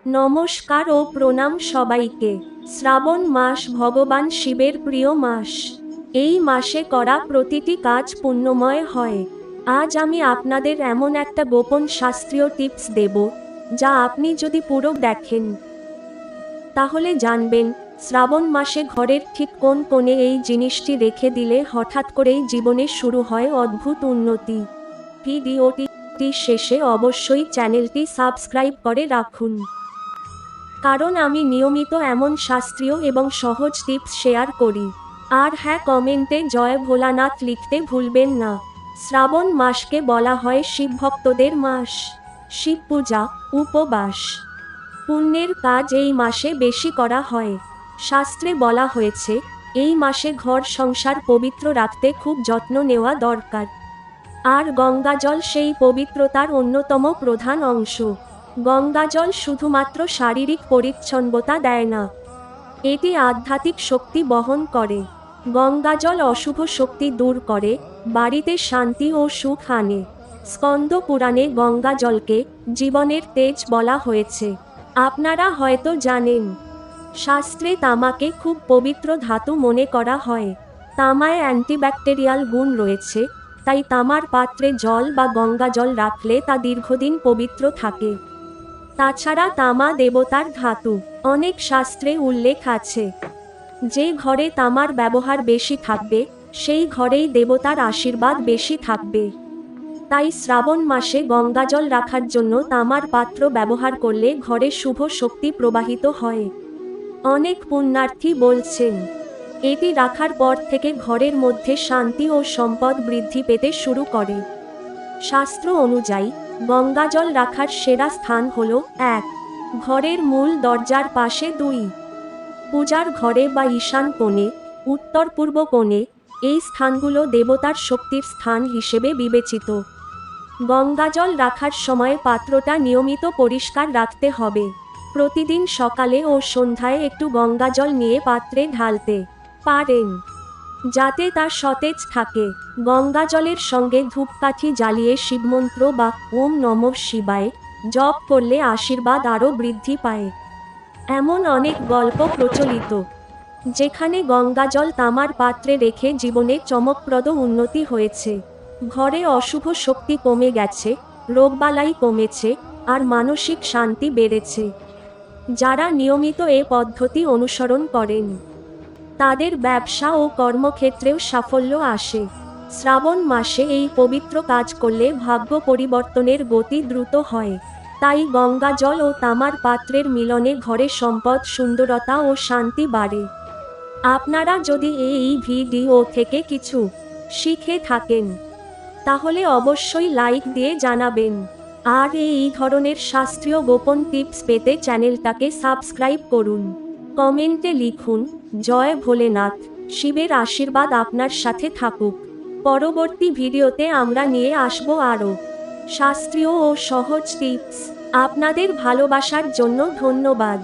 নমস্কার ও প্রণাম সবাইকে। শ্রাবণ মাস ভগবান শিবের প্রিয় মাস। এই মাসে করা প্রতিটি কাজ পুণ্যময় হয়। আজ আমি আপনাদের এমন একটা গোপন শাস্ত্রীয় টিপস দেব, যা আপনি যদি পুরো দেখেন তাহলে জানবেন শ্রাবণ মাসে ঘরের ঠিক কোন কোণে এই জিনিসটি রেখে দিলে হঠাৎ করেই জীবনে শুরু হয় অদ্ভুত উন্নতি। ভিডিওটি শেষে অবশ্যই চ্যানেলটি সাবস্ক্রাইব করে রাখুন, কারণ আমি নিয়মিত এমন শাস্ত্রীয় এবং সহজ টিপস শেয়ার করি। আর হ্যাঁ, কমেন্টে জয় ভোলানাথ লিখতে ভুলবেন না। শ্রাবণ মাসকে বলা হয় শিবভক্তদের মাস। শিব পূজা, উপবাস, পুণ্যের কাজ এই মাসে বেশি করা হয়। শাস্ত্রে বলা হয়েছে এই মাসে ঘর সংসার পবিত্র রাখতে খুব যত্ন নেওয়া দরকার। আর গঙ্গাজল সেই পবিত্রতার অন্যতম প্রধান অংশ। গঙ্গাজল শুধুমাত্র শারীরিক পরিচ্ছন্নতা দেয় না, এটি আধ্যাত্মিক শক্তি বহন করে। গঙ্গাজল অশুভ শক্তি দূর করে, বাড়িতে শান্তি ও সুখ আনে। স্কন্দ পুরাণে গঙ্গাজলকে জীবনের তেজ বলা হয়েছে। আপনারা হয়তো জানেন, শাস্ত্রে তামাকে খুব পবিত্র ধাতু মনে করা হয়। তামায় অ্যান্টিব্যাকটেরিয়াল গুণ রয়েছে, তাই তামার পাত্রে জল বা গঙ্গাজল রাখলে তা দীর্ঘদিন পবিত্র থাকে। তাছাড়া তামা দেবতার ধাতু। অনেক শাস্ত্রে উল্লেখ আছে যে ঘরে তামার ব্যবহার বেশি থাকবে সেই ঘরেই দেবতার আশীর্বাদ বেশি থাকবে। তাই শ্রাবণ মাসে গঙ্গাজল রাখার জন্য তামার পাত্র ব্যবহার করলে ঘরে শুভ শক্তি প্রবাহিত হয়। অনেক পুণ্যার্থী বলছেন এটি রাখার পর থেকে ঘরের মধ্যে শান্তি ও সম্পদ বৃদ্ধি পেতে শুরু করে। শাস্ত্র অনুযায়ী গঙ্গাজল রাখার সেরা স্থান হল 1. ঘরের মূল দরজার পাশে, 2. পূজার ঘরে বা ঈশান কোণে, উত্তর পূর্ব কোণে। এই স্থানগুলো দেবতার শক্তির স্থান হিসেবে বিবেচিত। গঙ্গাজল রাখার সময় পাত্রটা নিয়মিত পরিষ্কার রাখতে হবে। প্রতিদিন সকালে ও সন্ধ্যায় একটু গঙ্গাজল নিয়ে পাত্রে ঢালতে পারেন, যাতে তা সতেজ থাকে। গঙ্গাজলের সঙ্গে ধূপকাঠি জ্বালিয়ে শিবমন্ত্র বা ওম নমঃ শিবায় জপ করলে আশীর্বাদ আরও বৃদ্ধি পায়। এমন অনেক গল্প প্রচলিত যেখানে গঙ্গাজল তামার পাত্রে রেখে জীবনে চমকপ্রদ উন্নতি হয়েছে। ঘরে অশুভ শক্তি কমে গেছে, রোগবালাই কমেছে, আর মানসিক শান্তি বেড়েছে। যারা নিয়মিত এ পদ্ধতি অনুসরণ করেন তাদের ব্যবসা ও কর্মক্ষেত্রেও সাফল্য আসে। শ্রাবণ মাসে এই পবিত্র কাজ করলে ভাগ্য পরিবর্তনের গতি দ্রুত হয়। তাই গঙ্গাজল ও তামার পাত্রের মিলনে ঘরে সম্পদ, সুন্দরতা ও শান্তি বাড়ে। আপনারা যদি এই ভিডিও থেকে কিছু শিখে থাকেন তাহলে অবশ্যই লাইক দিয়ে জানাবেন। আর এই ধরনের শাস্ত্রীয় গোপন টিপস পেতে চ্যানেলটাকে সাবস্ক্রাইব করুন। কমেন্টে লিখুন জয় ভোলেনাথ। শিবের আশীর্বাদ আপনার সাথে থাকুক। পরবর্তী ভিডিওতে আমরা নিয়ে আসব আরও শাস্ত্রীয় ও সহজ টিপস। আপনাদের ভালোবাসার জন্য ধন্যবাদ।